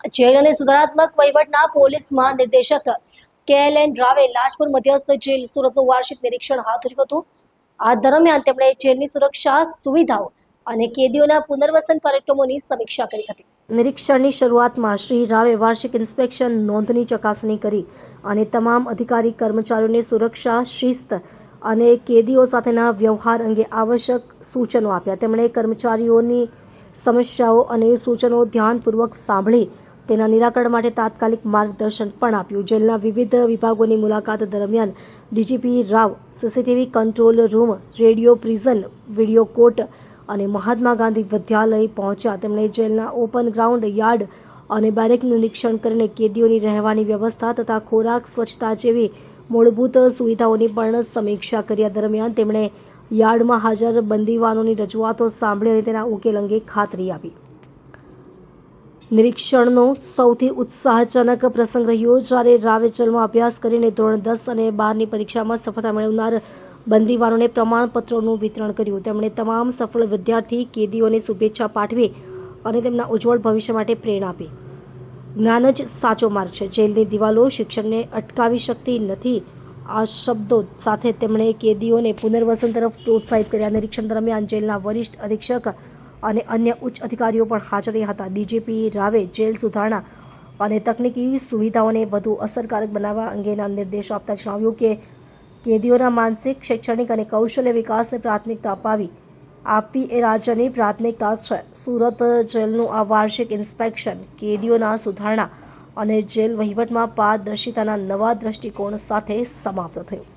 Jail અને સુધારાત્મક વહીવટના police મહાનિર્દેશક KLN રાવે લાજપુર મધ્યસ્થ જેલ સુરતનું વાર્ષિક નિરીક્ષણ હાથ ધર્યું હતું. આ દરમિયાન તેમણે જેલની સુરક્ષા સુવિધાઓ અને કેદીઓના પુનર્વસન કાર્યક્રમોની સમીક્ષા કરી હતી. નિરીક્ષણની શરૂઆતમાં શ્રી રાવે વાર્ષિક ઇન્સ્પેક્શન નોંધની ચકાસણી કરી અને તમામ અધિકારી કર્મચારીઓને સુરક્ષા, શિસ્ત અને કેદીઓ સાથેના વ્યવહાર અંગે આવશ્યક સૂચનો આપ્યા. તેમણે કર્મચારીઓની સમસ્યાઓ અને સૂચનો ધ્યાનપૂર્વક સાંભળી તેના નિરાકરણ માટે તાત્કાલિક માર્ગદર્શન પણ આપ્યું. જેલના વિવિધ વિભાગોની મુલાકાત દરમિયાન DGP Rao CCTV control room, radio prison, video court અને મહાત્મા ગાંધી વિદ્યાલય પહોંચ્યા. તેમણે જેલના ઓપન ગ્રાઉન્ડ, યાર્ડ અને બેરેકનું નિરીક્ષણ કરીને કેદીઓની રહેવાની વ્યવસ્થા તથા ખોરાક, સ્વચ્છતા જેવી મૂળભૂત સુવિધાઓની પણ સમીક્ષા કર્યા. દરમિયાન તેમણે યાર્ડમાં હાજર બંદીવાનોની રજૂઆતો સાંભળી અને તેના ઉકેલ અંગે ખાતરી આપી. નિરીક્ષણનો સૌથી ઉત્સાહજનક પ્રસંગ રહ્યો જ્યારે રાવે જેલમાં અભ્યાસ કરીને ધોરણ 10 અને 12ની પરીક્ષામાં સફળતા મેળવનાર બંદીવાનોને પ્રમાણપત્રોનું વિતરણ કર્યું. તેમણે તમામ સફળ વિદ્યાર્થી કેદીઓને શુભેચ્છા પાઠવી અને તેમના ઉજ્જવળ ભવિષ્ય માટે પ્રેરણા આપી. જ્ઞાન જ સાચો માર્ગ છે. જેલની દિવાલો શિક્ષણને અટકાવી શકતી નથી. આ શબ્દો સાથે તેમણે કેદીઓને પુનર્વસન તરફ પ્રોત્સાહિત કર્યા. નિરીક્ષણ દરમિયાન જેલના વરિષ્ઠ અધિક્ષક અને અન્ય ઉચ્ચ અધિકારીઓ પણ હાજર રહ્યા હતા. ડીજીપી રાવે જેલ સુધારણા અને તકનીકી સુવિધાઓને વધુ અસરકારક બનાવવા અંગેના નિર્દેશો આપતા જણાવ્યું કે કેદીઓના માનસિક, શૈક્ષણિક અને કૌશલ્ય વિકાસને પ્રાથમિકતા આપવી એ રાજ્યની પ્રાથમિકતા છે. સુરત જેલનું આ વાર્ષિક ઇન્સ્પેક્શન કેદીઓના સુધારણા અને જેલ વહીવટમાં પારદર્શિતાના નવા દ્રષ્ટિકોણ સાથે સમાપ્ત થયું.